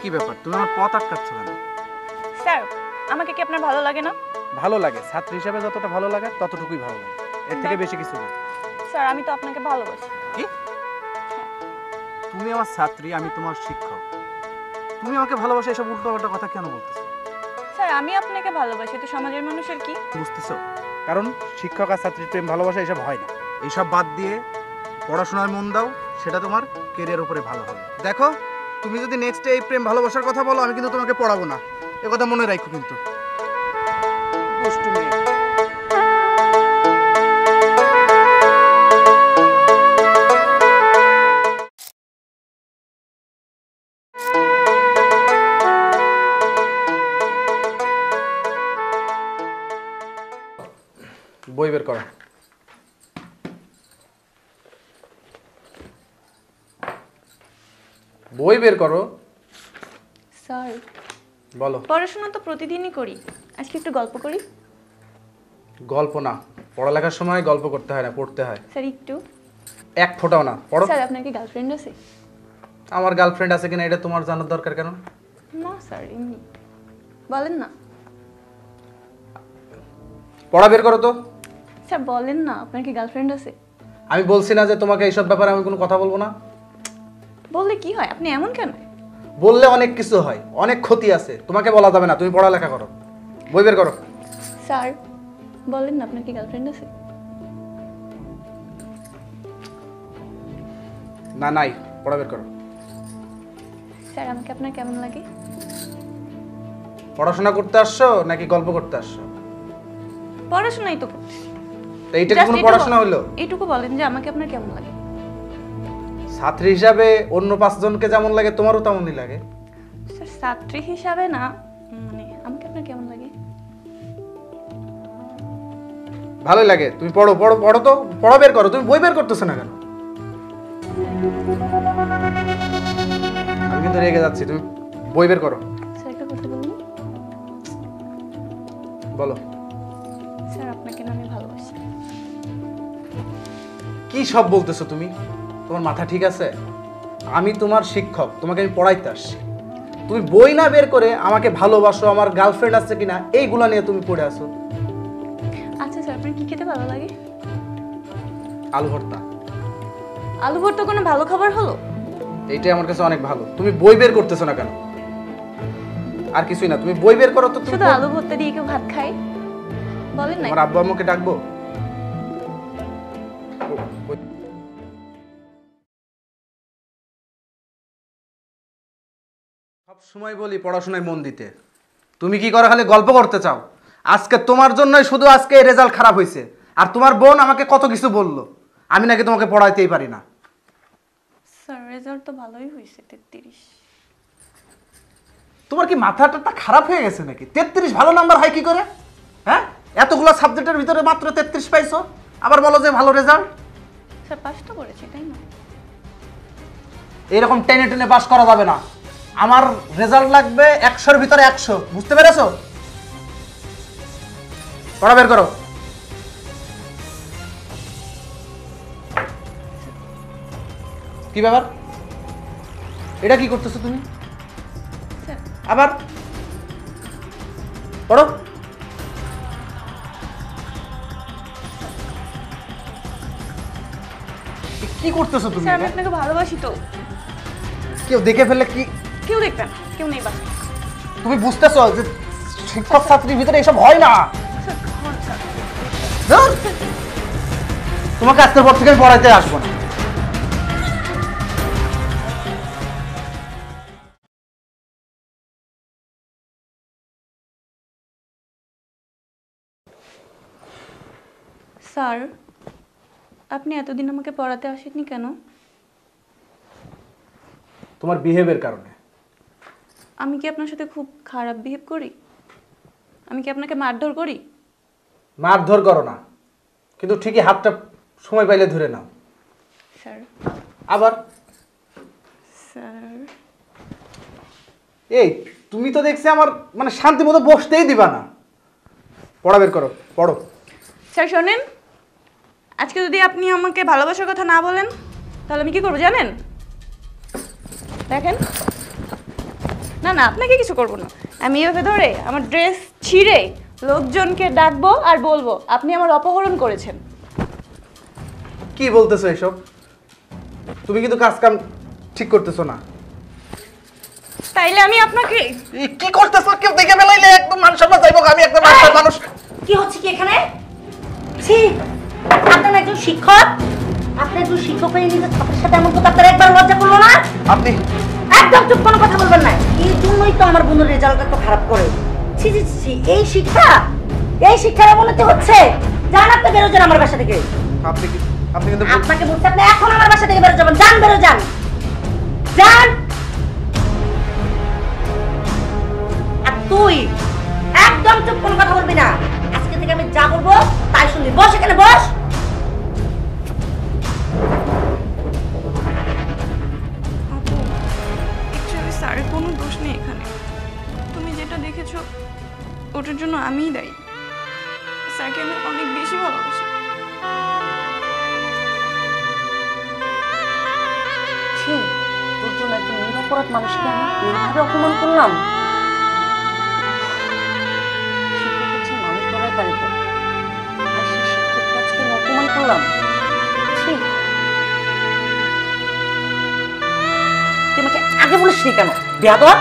কি ব্যাপার, তুমি আমার পথ আটকাচ্ছ কেন? স্যার, আমাকে কি আপনার ভালো লাগে না? ভালো লাগে, ছাত্র হিসেবে যতটা ভালো লাগে ততটুকুই ভালো লাগে, এর থেকে বেশি কিছু না। স্যার, আমি তো আপনাকে ভালোবাসি। কি? তুমি আমার ছাত্রী, আমি তোমার শিক্ষক, তুমি আমাকে ভালোবাসা এসব উল্টোপাল্টা কথা কেন বলতেছো? স্যার, আমি আপনাকে ভালোবাসি, তো সমাজের মানুষের কি? বুঝতেছো? কারণ শিক্ষক আর ছাত্রীর প্রেম ভালোবাসা এসব হয় না। এইসব বাদ দিয়ে পড়াশোনায় মন দাও, সেটা তোমার কেরিয়ার উপরে ভালো হবে। দেখো, তুমি যদি নেক্সট এই প্রেম ভালোবাসার কথা বলো, আমি কিন্তু তোমাকে পড়াবো না, এ কথা মনে রাখো কিন্তু। দুষ্টু মেয়ে। বই বের করো। বই বের করো। স্যার, বলো। পড়াশোনা তো প্রতিদিনই করি, আজকে একটু গল্প করি। গল্প না, পড়ালেখার সময় গল্প করতে হয় না, পড়তে হয়। স্যার, একটু। এক ফোঁটাও না, পড়ো। স্যার, আপনার কি গার্লফ্রেন্ড আছে? আমার গার্লফ্রেন্ড আছে কিনা এটা তোমার জানার দরকার কেন? না স্যার, এমনি বলেন না। পড়া বের করো তো। স্যার, বলেন না, আপনার কি গার্লফ্রেন্ড আছে? আমি বলছি না যে তোমাকে এইসব ব্যাপারে আমি কোনো কথা বলবো না? বললে কি হয়? আপনি এমন কেন? বললে অনেক কিছু হয়, অনেক ক্ষতি আছে, তোমাকে বলা যাবে না। তুমি পড়ালেখা করো, বই বের করো। স্যার, বলেন না, আপনার কি গার্লফ্রেন্ড আছে? না, নাই। পড়া বের করো। স্যার, আমাকে আপনার কেমন লাগে? পড়াশোনা করতে আসছো নাকি গল্প করতে আসছো? পড়াশোনাই তো করছি। তো এইটা কি কোনো পড়াশোনা হলো? এইটুকু বলেন যে আমাকে আপনার কেমন লাগে। ছাত্রী হিসাবে অন্য 5 জনকে যেমন লাগে তোমারও তেমনই লাগে। স্যার, ছাত্রী হিসাবে না, মানে আমাকে আপনার কেমন লাগে? ভালোই লাগে। তুমি পড়ো পড়ো পড়ো তো, পড়া বের করো। তুমি বই বের করতেছো না কেন? আমি কিন্তু রেগে যাচ্ছি, তুমি বই বের করো। স্যার, একটা কথা বলুন। বলো। স্যার, আপনাকে না আমি ভালোবাসি। কি সব বলতেছো তুমি? তোমার মাথা ঠিক আছে? আমি তোমার শিক্ষক, তোমাকে আমি পড়াইতে আসছি। তুমি বই না বের করে আমাকে ভালোবাসো, আমার গার্লফ্রেন্ড আছে কিনা এইগুলা নিয়ে তুমি পড়ে আসো। আচ্ছা স্যার, আপনার কি খেতে ভালো লাগে? আলু ভর্তা। আলু ভর্তা কোনো ভালো খাবার হলো? এইটাই আমার কাছে অনেক ভালো। তুমি বই বের করতেছো না কেন? আর কিছুই না, তুমি বই বের করো তো। শুধু আলু ভর্তা দিয়ে কেউ ভাত খায়? বলেন না। আমার আব্বু আম্মুকে ডাকবো? সব সময় বলি পড়াশোনায় মন দিতে, তুমি কি করো? খালি গল্প করতে চাও। আজকে তোমার জন্যই শুধু আজকে রেজাল্ট খারাপ হয়েছে। আর তোমার বোন আমাকে কত কিছু বললো, আমি নাকি তোমাকে পড়াইতেই পারি না। স্যার, রেজাল্ট তো ভালোই হয়েছে, 33। তোমার কি মাথাটা খারাপ হয়ে গেছে নাকি? 33 ভালো নাম্বার হয় কি করে? হ্যাঁ, এতগুলো সাবজেক্টের ভিতরে মাত্র 33 পাইছো, আবার বলো যে ভালো রেজাল্ট। স্যার, পাস তো করেছে, তাই না? এরকম টেনে টেনে পাস করা যাবে না। আমার রেজাল্ট লাগবে 100-র ভিতরে 100, বুঝতে পেরেছো? পড়া বের করো। কি ব্যাপার? এটা কি করতেছো তুমি? স্যার, আবার পড়ো। কি করতেছো তুমি? স্যার, আমি আপনাকে ভালোবাসি তো। কেউ দেখে ফেললে কি? কেউ দেখবেন, কেউ নেই বাসায়। তুমি বুঝতেছো যে শিক্ষক ছাত্রীর ভিতরে এসব হয় না? Sir, come on, sir. ধুর! তোমাকে আজকের পর থেকে আমি পড়াইতে আসবো না। স্যার, আপনি এতদিন আমাকে পড়াতে আসেননি কেন? তোমার বিহেভের কারণে। আমি কি আপনার সাথে খুব খারাপ বিহেভ করি? আমি কি আপনাকে মারধর করি? মারধর করো না, কিন্তু ঠিকই হাতটা সময় পাইলে ধরে নাও। স্যার। আবার স্যার। এই তুমি তো দেখছি আমার মানে শান্তি মতো বসতেই দিবা না। পড়া বের করো, পড়ো। স্যার শোনেন, আজকে যদি আপনি আমাকে ভালোবাসার কথা না বলেন তাহলে আমি কি করবো জানেন? দেখেন, না না, আপনাকে কিছু করব না। আমি এভাবে ধরে আমার ড্রেস ছিঁড়ে লোকজনকে ডাকবো আর বলবো আপনি আমার অপহরণ করেছেন। কি বলতেছো এসব? তুমি কিন্তু কাজ কাম ঠিক করতেছো না। তাইলে আমি আপনাকে কি করতেছো? কেউ দেখে ফেলাইলে একদম মান সম্মান যাইবো। আমি একদম মানুষ। কি হচ্ছে কি এখানে? ছি, আপনার একজন শিক্ষক, আপনি একজন শিক্ষক হয়ে নিজের ছাত্রের সাথে এমন কথা আপনার একবার লজ্জা করলো না? আপনি একদম চুপ, কোনো কথা বলবেন না। এই জন্যই তো আমার বোনের রেজাল্ট এত খারাপ করে। ছি ছি ছি, এই শিক্ষার অবনতি হচ্ছে। যান আপনি বেরো যান আমার বাসা থেকে। আপনি কিন্তু আপনাকে বলছি আপনি এখন আমার বাসা থেকে বেরো যাবেন। যান, বেরো যান, যান। আর তুই একদম চুপ, কোনো কথা বলবি না। আজকে থেকে আমি যা বলবো তাই শুনবি। বস এখানে, বস। আপু, অ্যাকচুয়ালি স্যারের কোনো দোষ নেই এখানে। তুমি যেটা দেখেছো ওটার জন্য আমিই দায়ী। স্যারকে আমি অনেক বেশি ভালোবাসি। ছি, তোর জন্য একজন নিরপরাধ মানুষকে আমি এইভাবে অপমান করলাম। শিক্ষক হচ্ছে মানুষ গড়ার কারিগর, আর সেই শিক্ষককে আজকে আমি অপমান করলাম। ছি, তুই আমাকে আগে বলিসনি কেন বেয়াদব?